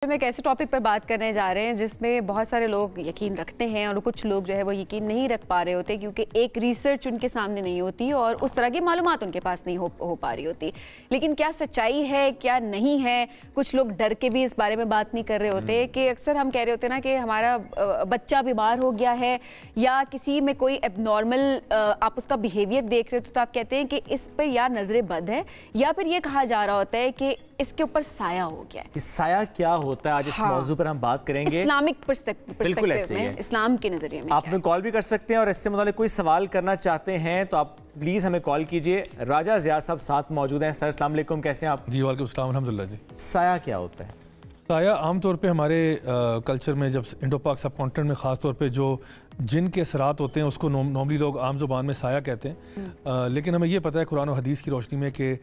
میں ایک ایسے ٹاپک پر بات کرنے جا رہے ہیں جس میں بہت سارے لوگ یقین رکھتے ہیں اور کچھ لوگ جو ہے وہ یقین نہیں رکھ پا رہے ہوتے کیونکہ ایک ریسرچ ان کے سامنے نہیں ہوتی اور اس طرح کی معلومات ان کے پاس نہیں ہو پا رہی ہوتی. لیکن کیا سچائی ہے کیا نہیں ہے, کچھ لوگ ڈر کے بھی اس بارے میں بات نہیں کر رہے ہوتے کہ اکثر ہم کہہ رہے ہوتے ہیں نا کہ ہمارا بچہ بیمار ہو گیا ہے یا کسی میں کوئی اب نارمل آپ اس کا بیہیویئر دیکھ رہے ہوتے تو آپ کہتے ہیں کہ اس پہ یا نظر بد ہے یا پھر یہ کہا جا رہا ہوتا ہے کہ اس کے اوپر سایہ ہو گیا ہے. سایہ کیا ہوتا ہے آج اس موضوع پر ہم بات کریں گے اسلامک پرسپیکٹیو میں, اسلام کے نظریے میں. آپ میں کال بھی کر سکتے ہیں اور اس سے متعلق کوئی سوال کرنا چاہتے ہیں تو آپ پلیز ہمیں کال کیجئے. راجہ ضیاء صاحب ساتھ موجود ہیں. سر السلام علیکم, کیسے ہیں آپ؟ جی وعلیکم السلام الحمدللہ. جی سایہ کیا ہوتا ہے؟ سایہ عام طور پہ ہمارے کلچر میں جب انڈو پاک سب کانٹیننٹ میں خاص طور پہ جو جن کے اثرات ہوتے ہیں اس کو نارملی لوگ عام زبان میں سایہ کہتے ہیں, لیکن ہمیں یہ پتہ ہے قرآن و حدیث کی روشنی میں کہ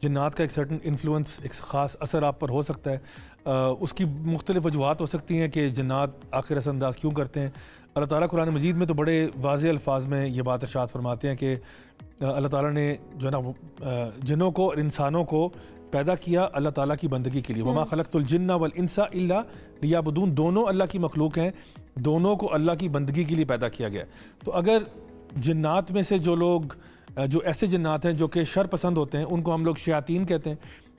جنات کا ایک سرٹن انفلوئنس, ایک خاص اثر آپ پر ہو سکتا ہے. اس کی مختلف وجوہات ہو سکتی ہیں کہ جنات آخر اثر انداز کیوں کرتے ہیں. اللہ تعالیٰ قرآن مجید میں تو بڑے واضح الفاظ میں یہ بات ارشاد فرماتے ہیں کہ اللہ تعالیٰ نے جو ہے نا جنوں کو اور انسانوں کو پیدا کیا اللہ تعالیٰ کی بندگی کے لیے. وما خلقت الجن والانس الا لیعبدون, دونوں اللہ کی مخلوق ہیں, دونوں کو اللہ کی بندگی کے لیے پیدا کیا گیا. تو اگر جنات میں سے جو لوگ جو ایسے جنات ہیں جو کہ شر پسند ہوتے ہیں ان کو ہم لوگ شیاطین کہتے ہیں.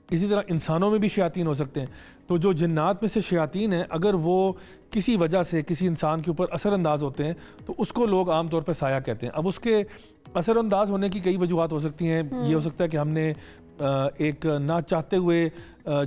اسی طرح انسانوں میں بھی شیاطین ہو سکتے ہیں. تو جو جنات میں سے شیاطین ہیں اگر وہ کسی وجہ سے کسی انسان کے اوپر اثر انداز ہوتے ہیں تو اس کو لوگ عام طور پر سایہ کہتے ہیں. اب اس کے اثر انداز ہونے کی کئی وجوہات ہو سکتی ہیں. یہ ہو سکتا ہے کہ ہم نے ایک نہ چاہتے ہوئے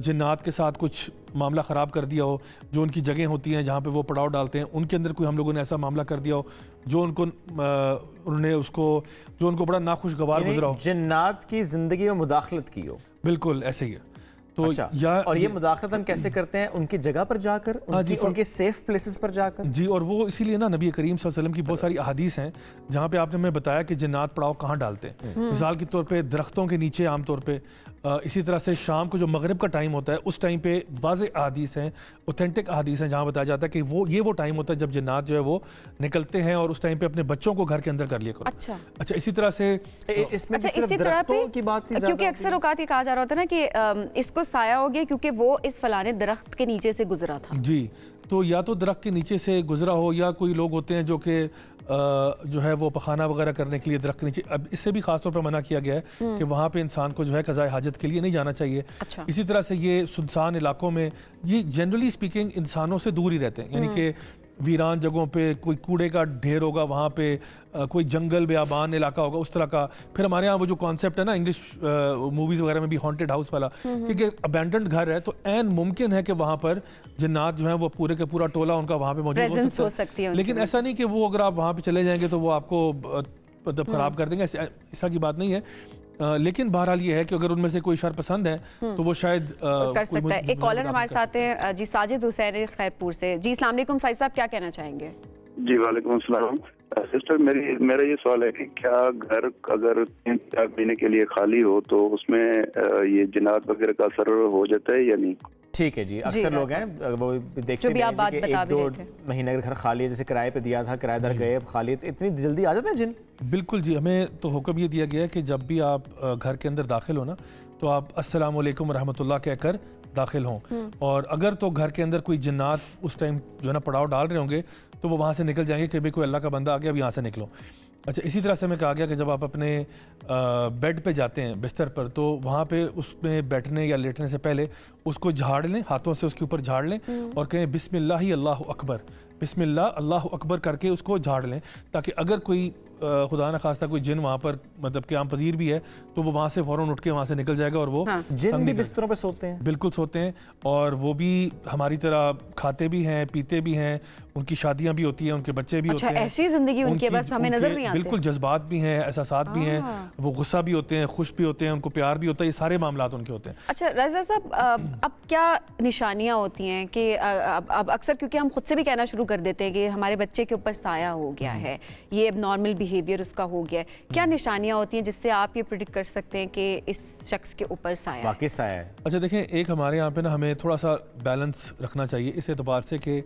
جنات کے ساتھ کچھ معاملہ خراب کر دیا ہو. جو ان کی جگہیں ہوتی ہیں جہاں پہ وہ پڑاؤ ڈالتے ہیں ان کے اندر کوئی ہم لوگوں نے ایسا معاملہ کر دیا ہو جو انہوں نے اس کو جو ان کو بڑا ناخوشگوار گزرا ہو. جنات کی زندگی میں مداخلت کی ہو. بالکل ایسے ہی ہے. تو اور یہ مداخلت ہم کیسے کرتے ہیں؟ ان کی جگہ پر جا کر, ان کے سیف پلیسز پر جا کر. جی, اور وہ اسی لیے نا نبی کریم صلی اللہ علیہ وسلم کی بہت ساری احادیث ہیں جہاں پہ آپ نے ہمیں بتایا کہ جنات پڑاؤ کہاں ڈالتے ہیں. مثال کے طور پہ درختوں کے نیچے عام طور پہ. اسی طرح سے شام کو جو مغرب کا ٹائم ہوتا ہے اس ٹائم پہ واضح احادیث ہیں, اوتھینٹک احادیث ہیں جہاں بتایا جاتا ہے کہ وہ ٹائم ہوتا ہے جب جنات جو ہے وہ نکلتے ہیں اور اس ٹائم پہ اپنے بچوں کو گھر کے اندر کر لیا کرو. اچھا اسی طرح سے اسی طرح پہ کیونکہ اکثر اوقات یہ کہا جا رہا ہوتا ہے نا کہ اس کو سایہ ہو گیا کیونکہ وہ اس فلانے درخت کے نیچے سے گزرا تھا. جی, تو یا تو درخت کے نیچے سے گزرا ہو یا کوئی لوگ ہوتے ہیں جو کہ جو ہے وہ پخانہ وغیرہ کرنے کے لیے درخت کے نیچے. اب اس سے بھی خاص طور پر منع کیا گیا ہے کہ وہاں پہ انسان کو جو ہے قضاء حاجت کے لیے نہیں جانا چاہیے. اسی طرح سے یہ سنسان علاقوں میں یہ جنرلی اسپیکنگ انسانوں سے دور ہی رہتے ہیں. یعنی کہ ویران جگہوں پہ کوئی کوڑے کا ڈھیر ہوگا, وہاں پہ کوئی جنگل بیابان علاقہ ہوگا اس طرح کا. پھر ہمارے ہاں وہ جو کانسیپٹ ہے نا انگلش موویز وغیرہ میں بھی ہانٹڈ ہاؤس والا, کیونکہ ابینڈنڈ گھر ہے تو عین ممکن ہے کہ وہاں پر جنات جو ہیں وہ پورے کا پورا ٹولہ ان کا وہاں پہ موجود ہو سکتا ہے. لیکن ایسا نہیں کہ وہ اگر آپ وہاں پہ چلے جائیں گے تو وہ آپ کو خراب کر دیں گے, اس طرح کی بات نہیں ہے. لیکن بہرحال یہ ہے کہ اگر ان میں سے کوئی شر پسند ہے تو وہ شاید کر سکتا ہے. ایک کالر ہمارے ساتھ ہے جی, ساجد حسین خیرپور سے. جی السلام علیکم ساجد صاحب, کیا کہنا چاہیں گے؟ جی وعلیکم السلام. سسٹر میرا یہ سوال ہے کہ کیا گھر اگر 3-4 مہینے کے لیے خالی ہو تو اس میں یہ جنات وغیرہ کا اثر ہو جاتا ہے یا نہیں؟ ٹھیک ہے جی, اکثر لوگ ہیں وہ دیکھتے ہیں کہ 1-2 مہینے اگر گھر خالی ہے, جیسے کرائے پہ دیا تھا, کرایہ دار گئے, خالی ہے, اتنی جلدی آ جاتے ہیں جن؟ بالکل جی, ہمیں تو حکم یہ دیا گیا ہے کہ جب بھی آپ گھر کے اندر داخل ہو نا تو آپ السلام علیکم ورحمۃ اللہ کہہ کر داخل ہوں. اور اگر تو گھر کے اندر کوئی جنات اس ٹائم جو ہے نا پڑاؤ ڈال رہے ہوں گے تو وہ وہاں سے نکل جائیں گے کہ کوئی اللہ کا بندہ آ گیا, اب یہاں سے نکلو. اچھا, اسی طرح سے ہمیں کہا گیا کہ جب آپ اپنے بیڈ پہ جاتے ہیں بستر پر تو وہاں پہ اس میں بیٹھنے یا لیٹنے سے پہلے اس کو جھاڑ لیں, ہاتھوں سے اس کے اوپر جھاڑ لیں اور کہیں بسم اللہ اللہ اکبر, بسم اللہ اللہ اکبر کر کے اس کو جھاڑ لیں, تاکہ اگر کوئی خدا نہ خواستہ کوئی جن وہاں پر مطلب قیام پذیر بھی ہے تو وہ وہاں سے فوراً اٹھ کے وہاں سے نکل جائے گا. اور وہ جن بھی بستروں پہ سوتے ہیں؟ بالکل سوتے ہیں, اور وہ بھی ہماری طرح کھاتے بھی ہیں, پیتے بھی ہیں, ان کی شادیاں بھی ہوتی ہیں, ان کے بچے بھی ہوتے ہیں. ایسی زندگی ان کے بس ہمیں نظر نہیں آتے. بالکل, جذبات بھی ہیں, احساسات بھی ہیں, وہ غصہ بھی ہوتے ہیں, خوش بھی ہوتے ہیں, ان کو پیار بھی ہوتا ہے, یہ سارے معاملات ان کے ہوتے ہیں. اچھا رضا صاحب, اب کیا نشانیاں ہوتی ہیں کہ اب اکثر کیونکہ ہم خود سے بھی کہنا شروع کر دیتے ہیں کہ ہمارے بچے کے اوپر سایہ ہو گیا ہے, یہ اب نارمل بیہیویئر اس کا ہو گیا ہے, کیا نشانیاں ہوتی ہیں جس سے آپ یہ پریڈکٹ کر سکتے ہیں کہ اس شخص کے اوپر سایہ واقعی سایہ ہے؟ اچھا دیکھیں, ایک ہمارے یہاں پہ نا ہمیں تھوڑا سا بیلنس رکھنا چاہیے اس اعتبار سے کہ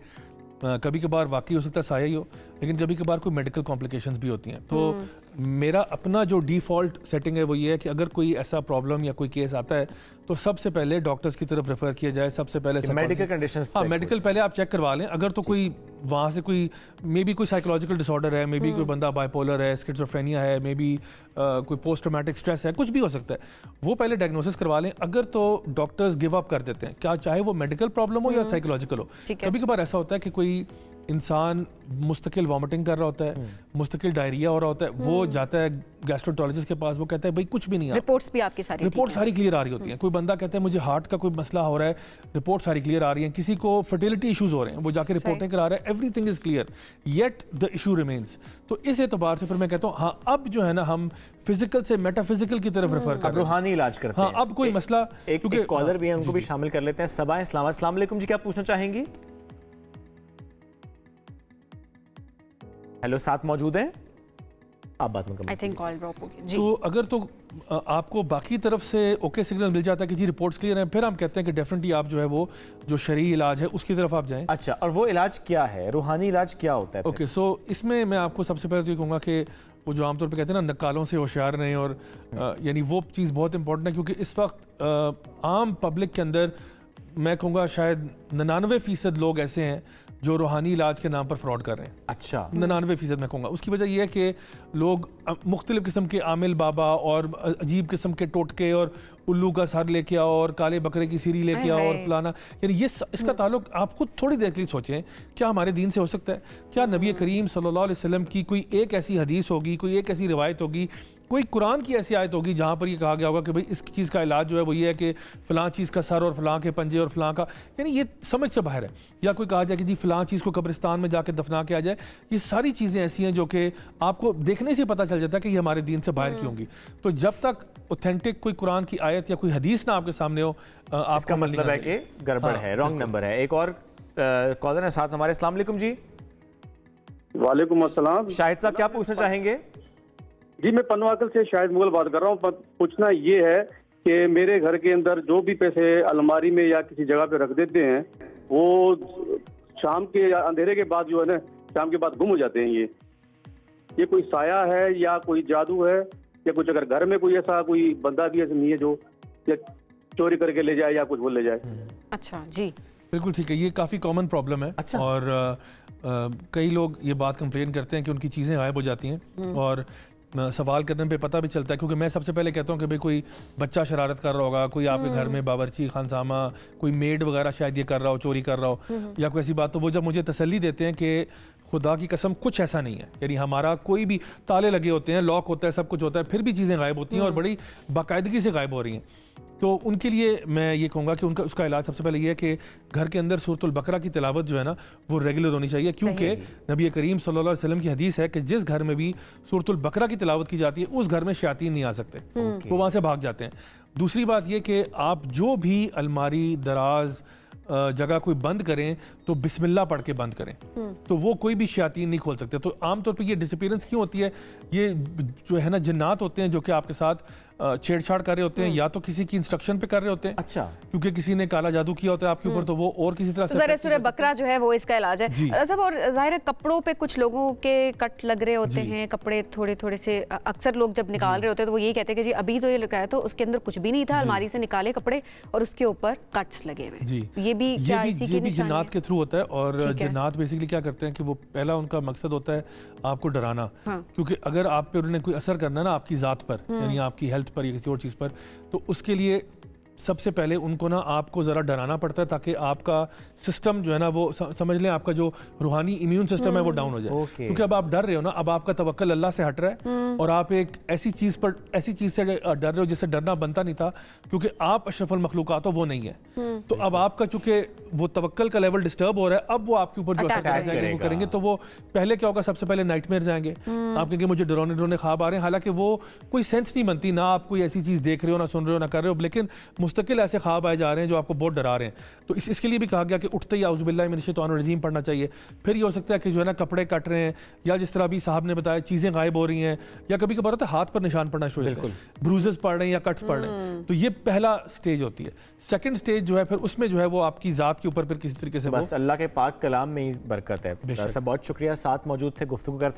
کبھی کبھار واقعی ہو سکتا ہے سایہ ہی ہو, لیکن کبھی کبھار کوئی میڈیکل کمپلیکیشنز بھی ہوتی ہیں. تو میرا اپنا جو ڈیفالٹ سیٹنگ ہے وہ یہ ہے کہ اگر کوئی ایسا پرابلم یا کوئی کیس آتا ہے تو سب سے پہلے ڈاکٹرز کی طرف ریفر کیا جائے. سب سے پہلے میڈیکل کنڈیشنز, ہاں میڈیکل پہلے آپ چیک کروا لیں. اگر تو کوئی وہاں سے کوئی مے بی کوئی سائیکولوجیکل ڈس آرڈر ہے, مے بی کوئی بندہ بائی پولر ہے, اسکیزوفرینیا ہے, مے بی کوئی پوسٹ ٹرامیٹک اسٹریس ہے, کچھ بھی ہو سکتا ہے, وہ پہلے ڈائگنوسس کروا لیں. اگر تو ڈاکٹرز گیو اپ کر دیتے ہیں, کیا چاہے وہ میڈیکل پرابلم ہو یا سائیکولوجیکل ہو. کبھی کبھار ایسا ہوتا ہے کہ کوئی انسان مستقل وامٹنگ کر رہا ہوتا ہے, مستقل ڈائریا ہو رہا ہوتا ہے, وہ جاتا ہے گیسٹرونٹرولوجسٹ کے پاس, وہ کہتا ہے بھائی کچھ بھی نہیں ہے, رپورٹس بھی آپ کی ساری رپورٹ ساری کلیئر آ رہی ہوتی ہیں. کوئی بندہ کہتا ہے مجھے ہارٹ کا کوئی مسئلہ ہو رہا ہے, رپورٹ ساری کلیئر آ رہی ہیں. کسی کو فرٹیلٹی ایشوز ہو رہے ہیں, وہ جا کے رپورٹیں کرا رہا ہے, every thing is clear, yet the issue remains. تو اس اعتبار سے پھر میں کہتا ہوں ہاں اب جو ہے نا ہم فزیکل سے میٹا فزیکل کی طرف ریفر کر رہے ہیں, روحانی علاج کرتے ہیں. ہاں اب کوئی مسئلہ, ایک کالر بھی ہیں, ان کو بھی شامل کر لیتے ہیں. صبا اسلام, السلام علیکم جی, کیا پوچھنا چاہیں گی؟ ہیلو, ساتھ موجود ہیں آپ, بات میں آئی تھنک کال ڈراپ ہو گئی جی. تو اگر تو آپ کو باقی طرف سے اوکے سگنل مل جاتا ہے کہ جی رپورٹس کلیئر ہیں, پھر ہم کہتے ہیں کہ ڈیفینیٹلی آپ جو ہے وہ جو شرعی علاج ہے اس کی طرف آپ جائیں. اچھا, اور وہ علاج کیا ہے, روحانی علاج کیا ہوتا ہے؟ اوکے, سو اس میں آپ کو سب سے پہلے تو یہ کہوں گا کہ وہ جو عام طور پہ کہتے ہیں نا نکالوں سے ہوشیار رہیں, اور یعنی وہ چیز بہت امپورٹنٹ ہے, کیونکہ اس وقت عام پبلک کے اندر میں کہوں گا شاید 99% لوگ ایسے ہیں جو روحانی علاج کے نام پر فراڈ کر رہے ہیں. اچھا, 99% میں کہوں گا. اس کی وجہ یہ ہے کہ لوگ مختلف قسم کے عامل بابا اور عجیب قسم کے ٹوٹکے اور الو کا سر لے کے آؤ اور کالے بکرے کی سیری لے کے آؤ اور فلانا, یعنی یہ اس کا تعلق آپ خود تھوڑی دیر کے لیے سوچیں, کیا ہمارے دین سے ہو سکتا ہے؟ کیا نبی کریم صلی اللہ علیہ وسلم کی کوئی ایک ایسی حدیث ہوگی, کوئی ایک ایسی روایت ہوگی, کوئی قرآن کی ایسی آیت ہوگی جہاں پر یہ کہا گیا ہوگا کہ بھئی اس چیز کا علاج جو ہے وہ یہ ہے کہ فلاں چیز کا سر اور فلاں کے پنجے اور فلاں کا, یعنی یہ سمجھ سے باہر ہے. یا کوئی کہا جائے کہ جی فلاں چیز کو قبرستان میں جا کے دفنا کے آ جائے. یہ ساری چیزیں ایسی ہیں جو کہ آپ کو دیکھنے سے پتہ چل جاتا ہے کہ یہ ہمارے دین سے باہر کی ہوں گی. تو جب تک اوتھینٹک کوئی قرآن کی آیت یا کوئی حدیث نہ آپ کے سامنے ہو, آپ کا مطلب ہے کہ گڑبڑ ہے, رانگ نمبر ہے. ایک اور کالر ہے ساتھ ہمارے. السلام علیکم جی. وعلیکم السلام. شاہد صاحب کیا پوچھنا چاہیں گے؟ جی میں پنواکل سے شاہد مغل بات کر رہا ہوں. پوچھنا یہ ہے کہ میرے گھر کے اندر جو بھی پیسے الماری میں یا کسی جگہ پہ رکھ دیتے ہیں, وہ شام کے یا اندھیرے کے بعد جو ہے نا, شام کے بعد گم ہو جاتے ہیں. یہ کوئی سایہ ہے یا کوئی جادو ہے یا کچھ, اگر گھر میں کوئی ایسا کوئی بندہ بھی ایسا نہیں ہے جو چوری کر کے لے جائے یا کچھ بول لے جائے؟ اچھا جی, بالکل ٹھیک ہے. یہ کافی کامن پرابلم ہے. اچھا. اور کئی لوگ یہ بات کمپلین کرتے ہیں کہ ان کی چیزیں غائب ہو جاتی ہیں, اور سوال کرنے پہ پتہ بھی چلتا ہے, کیونکہ میں سب سے پہلے کہتا ہوں کہ بھئی کوئی بچہ شرارت کر رہا ہوگا, کوئی آپ کے گھر میں باورچی خانسامہ, کوئی میڈ وغیرہ شاید یہ کر رہا ہو, چوری کر رہا ہو یا کوئی ایسی بات. تو وہ جب مجھے تسلی دیتے ہیں کہ خدا کی قسم کچھ ایسا نہیں ہے, یعنی ہمارا کوئی بھی تالے لگے ہوتے ہیں, لاک ہوتا ہے, سب کچھ ہوتا ہے, پھر بھی چیزیں غائب ہوتی ہیں اور بڑی باقاعدگی سے غائب ہو رہی ہیں. تو ان کے لیے میں یہ کہوں گا کہ اس کا علاج سب سے پہلے یہ ہے کہ گھر کے اندر سورۃ البقرہ کی تلاوت جو ہے نا وہ ریگولر ہونی چاہیے, کیونکہ نبی کریم صلی اللہ علیہ وسلم کی حدیث ہے کہ جس گھر میں بھی سورۃ البقرہ کی تلاوت کی جاتی ہے اس گھر میں شیاطین نہیں آ سکتے, وہ وہاں سے بھاگ جاتے ہیں. دوسری بات یہ کہ آپ جو بھی الماری دراز جگہ کوئی بند کریں تو بسم اللہ پڑھ کے بند کریں, تو وہ کوئی بھی شیاطین نہیں کھول سکتے. تو عام طور پہ یہ ڈسپیرنس کیوں ہوتی ہے؟ یہ جو ہے نا جنات ہوتے ہیں جو کہ آپ کے ساتھ چھیڑ چھاڑ کر رہے ہوتے ہیں, یا تو کسی کی انسٹرکشن پہ کر رہے ہوتے ہیں. اچھا, کیونکہ کسی نے کالا جادو کیا ہوتا ہے آپ کے اوپر, تو وہ اور کسی طرح سے سورہ بقرہ جو ہے وہ اس کا علاج ہے. صاحب, اور ظاہر ہے کپڑوں پہ کچھ لوگوں کے کٹ لگ رہے ہوتے ہیں, کپڑے تھوڑے تھوڑے سے, اکثر لوگ جب نکال رہے ہوتے ہیں تو وہ یہی کہتے ہیں کہ جی ابھی تو یہ لگ رہا ہے, تو اس کے اندر کچھ بھی نہیں تھا, الماری سے نکالے کپڑے اور اس کے اوپر کٹس لگے ہوئے. یہ بھی کیا اسی کی نشانی ہے؟ جنات کے تھرو ہوتا ہے. اور جنات بیسیکلی کیا کرتے ہیں کہ وہ پہلا ان کا مقصد ہوتا ہے آپ کو ڈرانا, کیونکہ اگر آپ پہ انہوں نے کوئی اثر کرنا ہے نا آپ کی ذات پر, یعنی آپ کی ہیلتھ پر یا کسی اور چیز پر, تو اس کے لیے سب سے پہلے ان کو نا آپ کو ذرا ڈرانا پڑتا ہے تاکہ آپ کا سسٹم جو ہے نا وہ سمجھ لیں آپ کا جو روحانی امیون سسٹم ہے وہ ڈاؤن ہو جائے. کیونکہ اب آپ ڈر رہے ہو نا, اب آپ کا توکل اللہ سے ہٹ رہا ہے اور آپ ایک ایسی چیز سے ڈر رہے ہو جس سے ڈرنا بنتا نہیں تھا, کیونکہ آپ اشرف المخلوقات ہو, وہ نہیں ہے. تو اب آپ کا چونکہ وہ توکل کا لیول ڈسٹرب ہو رہا ہے, اب وہ آپ کے اوپر جو اثر جائیں گے وہ کریں گے. تو وہ پہلے کیا ہوگا, سب سے پہلے نائٹ میئرز آئیں گے, آپ کہیں گے مجھے ڈرونے خواب آ رہے ہیں, حالانکہ وہ کوئی سینس نہیں بنتی, نہ آپ کوئی ایسی چیز دیکھ رہے ہو, نہ سن رہے ہو, نہ کر رہے ہو, لیکن مستقل ایسے خواب آئے جا رہے ہیں جو آپ کو بہت ڈرا رہے ہیں. تو اس کے لیے بھی کہا گیا کہ اٹھتے ہی اعوذ باللہ من الشیطان الرجیم پڑھنا چاہیے. پھر یہ ہو سکتا ہے کہ جو ہے نا کپڑے کٹ رہے ہیں, یا جس طرح ابھی صاحب نے بتایا چیزیں غائب ہو رہی ہیں, یا کبھی کبھار ہوتا ہے ہاتھ پر نشان پڑنا شروع ہوتے ہیں, بروزز پڑ رہے ہیں یا کٹس پڑ رہے ہیں. تو یہ پہلا سٹیج ہوتی ہے. سیکنڈ سٹیج جو ہے پھر اس میں جو ہے وہ آپ کی ذات کے اوپر پھر کسی طریقے سے بس اللہ کے پاک کلام میں ہی برکت ہے. سر بہت شکریہ, ساتھ موجود تھے, گفتگو کرتے